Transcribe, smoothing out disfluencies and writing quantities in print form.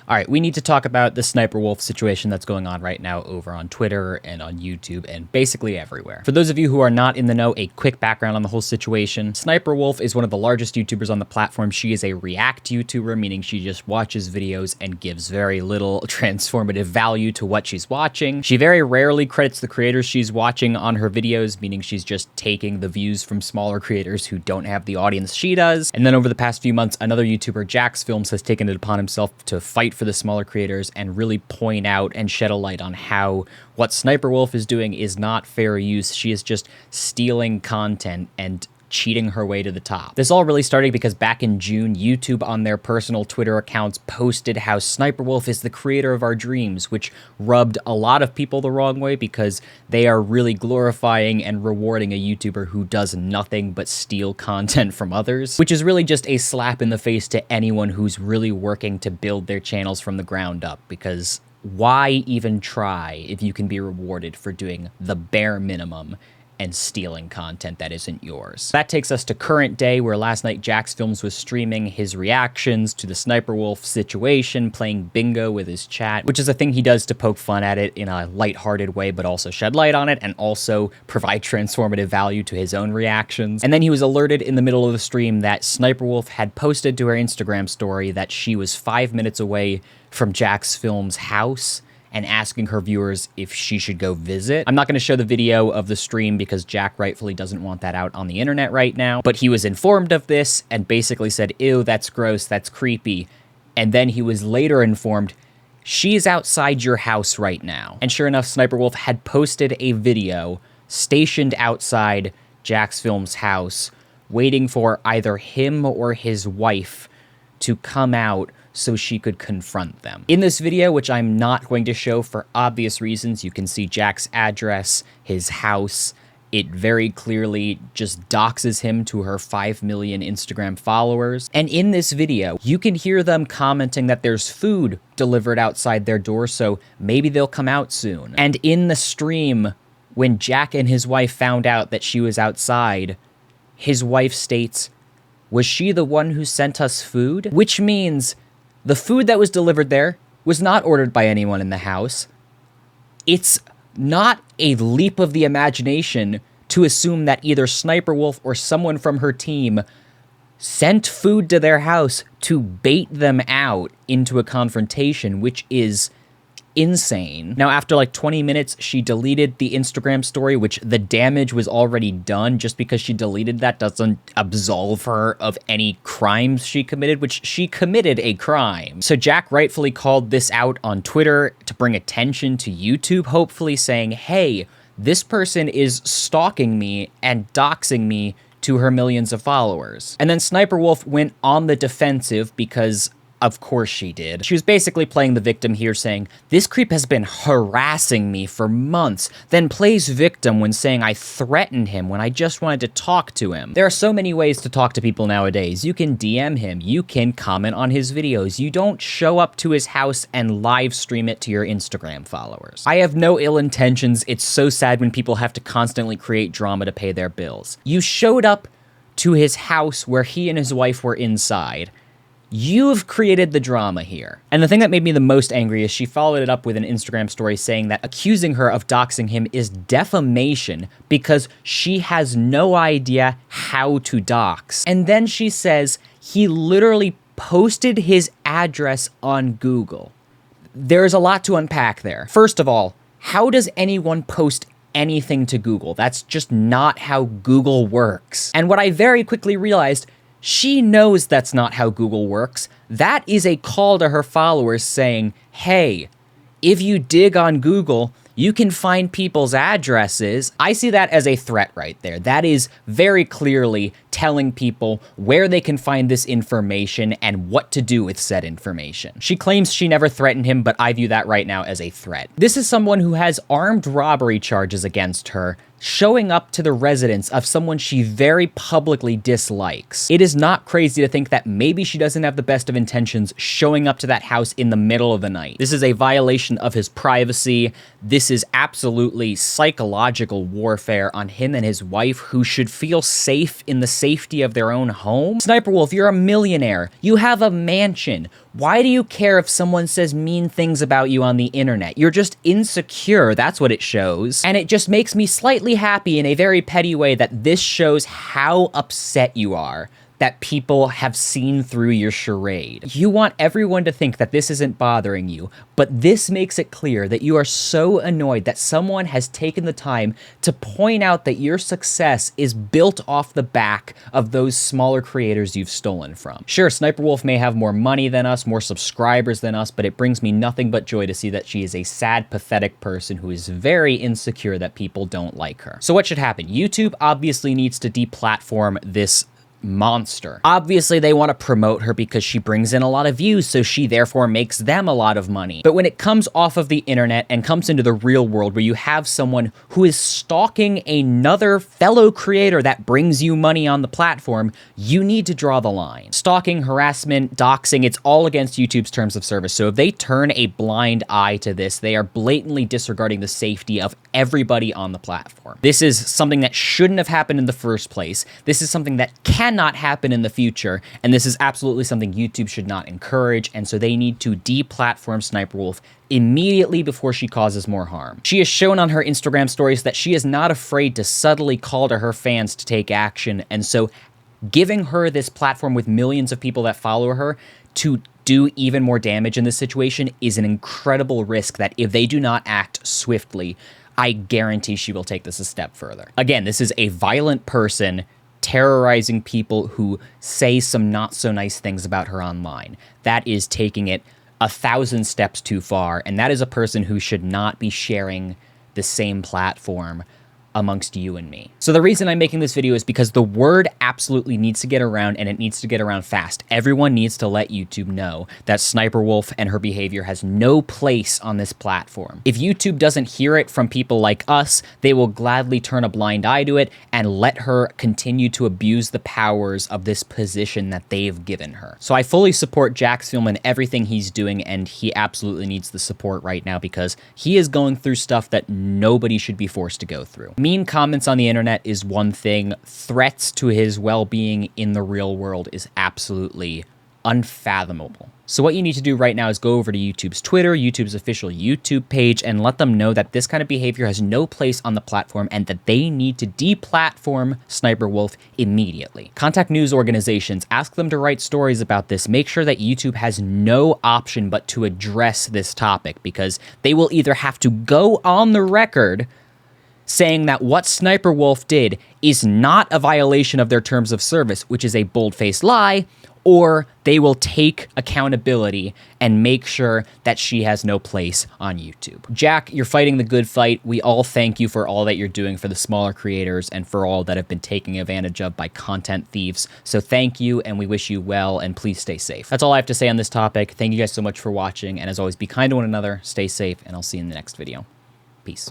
All right, we need to talk about the Sniper Wolf situation that's going on right now over on Twitter and on YouTube and basically everywhere. For those of you who are not in the know, a quick background on the whole situation. Sniper Wolf is one of the largest YouTubers on the platform. She is a react YouTuber, meaning she just watches videos and gives very little transformative value to what she's watching. She very rarely credits the creators she's watching on her videos, meaning she's just taking the views from smaller creators who don't have the audience she does. And then over the past few months, another YouTuber, Jacksfilms, has taken it upon himself to fight for the smaller creators and really point out and shed a light on how what Sniper Wolf is doing is not fair use. She is just stealing content and cheating her way to the top. This all really started because back in June, YouTube on their personal Twitter accounts posted how Sniper Wolf is the creator of our dreams, which rubbed a lot of people the wrong way because they are really glorifying and rewarding a YouTuber who does nothing but steal content from others, which is really just a slap in the face to anyone who's really working to build their channels from the ground up, because why even try if you can be rewarded for doing the bare minimum and stealing content that isn't yours? That takes us to current day, where last night Jacksfilms was streaming his reactions to the Sniper Wolf situation, playing bingo with his chat, which is a thing he does to poke fun at it in a lighthearted way, but also shed light on it and also provide transformative value to his own reactions. And then he was alerted in the middle of the stream that Sniper Wolf had posted to her Instagram story that she was 5 minutes away from Jacksfilms' house and asking her viewers if she should go visit. I'm not going to show the video of the stream because Jack rightfully doesn't want that out on the internet right now, but he was informed of this and basically said, ew, that's gross, that's creepy. And then he was later informed, she's outside your house right now. And sure enough, Sniper Wolf had posted a video stationed outside Jacksfilms' house, waiting for either him or his wife to come out so she could confront them. In this video, which I'm not going to show for obvious reasons, you can see Jack's address, his house. It very clearly just doxes him to her 5 million Instagram followers. And in this video, you can hear them commenting that there's food delivered outside their door, so maybe they'll come out soon. And in the stream, when Jack and his wife found out that she was outside, his wife states, "Was she the one who sent us food?" Which means the food that was delivered there was not ordered by anyone in the house. It's not a leap of the imagination to assume that either Sniper Wolf or someone from her team sent food to their house to bait them out into a confrontation, which is insane. Now, after like 20 minutes, she deleted the Instagram story, which the damage was already done. Just because she deleted that doesn't absolve her of any crimes she committed, which she committed a crime. So Jack rightfully called this out on Twitter to bring attention to YouTube, hopefully saying, hey, this person is stalking me and doxing me to her millions of followers. And then Sniper Wolf went on the defensive because of course she did. She was basically playing the victim here, saying, this creep has been harassing me for months, then plays victim when saying I threatened him when I just wanted to talk to him. There are so many ways to talk to people nowadays. You can DM him, you can comment on his videos, you don't show up to his house and live stream it to your Instagram followers. I have no ill intentions. It's so sad when people have to constantly create drama to pay their bills. You showed up to his house where he and his wife were inside. You've created the drama here. And the thing that made me the most angry is she followed it up with an Instagram story saying that accusing her of doxing him is defamation because she has no idea how to dox. And then she says he literally posted his address on Google. There's a lot to unpack there. First of all, how does anyone post anything to Google? That's just not how Google works. And what I very quickly realized, she knows that's not how Google works. That is a call to her followers saying, hey, if you dig on Google, you can find people's addresses. I see that as a threat right there. That is very clearly telling people where they can find this information and what to do with said information. She claims she never threatened him, but I view that right now as a threat. This is someone who has armed robbery charges against her, showing up to the residence of someone she very publicly dislikes. It is not crazy to think that maybe she doesn't have the best of intentions showing up to that house in the middle of the night. This is a violation of his privacy. This is absolutely psychological warfare on him and his wife, who should feel safe in the safety of their own home? Sniperwolf, you're a millionaire. You have a mansion. Why do you care if someone says mean things about you on the internet? You're just insecure, that's what it shows. And it just makes me slightly happy in a very petty way that this shows how upset you are that people have seen through your charade. You want everyone to think that this isn't bothering you, but this makes it clear that you are so annoyed that someone has taken the time to point out that your success is built off the back of those smaller creators you've stolen from. Sure, Sniperwolf may have more money than us, more subscribers than us, but it brings me nothing but joy to see that she is a sad, pathetic person who is very insecure that people don't like her. So what should happen? YouTube obviously needs to deplatform this monster. Obviously, they want to promote her because she brings in a lot of views, so she therefore makes them a lot of money. But when it comes off of the internet and comes into the real world where you have someone who is stalking another fellow creator that brings you money on the platform, you need to draw the line. Stalking, harassment, doxing, it's all against YouTube's terms of service. So if they turn a blind eye to this, they are blatantly disregarding the safety of everybody on the platform. This is something that shouldn't have happened in the first place. This is something that cannot happen in the future, and this is absolutely something YouTube should not encourage, and so they need to deplatform Sniperwolf immediately before she causes more harm. She has shown on her Instagram stories that she is not afraid to subtly call to her fans to take action, and so giving her this platform with millions of people that follow her to do even more damage in this situation is an incredible risk that if they do not act swiftly, I guarantee she will take this a step further. Again, this is a violent person terrorizing people who say some not so nice things about her online. That is taking it 1,000 steps too far, and that is a person who should not be sharing the same platform amongst you and me. So the reason I'm making this video is because the word absolutely needs to get around, and it needs to get around fast. Everyone needs to let YouTube know that Sniperwolf and her behavior has no place on this platform. If YouTube doesn't hear it from people like us, they will gladly turn a blind eye to it and let her continue to abuse the powers of this position that they've given her. So I fully support Jacksfilms and everything he's doing, and he absolutely needs the support right now because he is going through stuff that nobody should be forced to go through. Mean comments on the internet is one thing. Threats to his well-being in the real world is absolutely unfathomable. So what you need to do right now is go over to YouTube's Twitter, YouTube's official YouTube page, and let them know that this kind of behavior has no place on the platform and that they need to deplatform Sniperwolf immediately. Contact news organizations, ask them to write stories about this, make sure that YouTube has no option but to address this topic, because they will either have to go on the record saying that what Sniperwolf did is not a violation of their terms of service, which is a bold-faced lie, or they will take accountability and make sure that she has no place on YouTube. Jack, you're fighting the good fight. We all thank you for all that you're doing for the smaller creators and for all that have been taken advantage of by content thieves. So thank you, and we wish you well, and please stay safe. That's all I have to say on this topic. Thank you guys so much for watching, and as always, be kind to one another, stay safe, and I'll see you in the next video. Peace.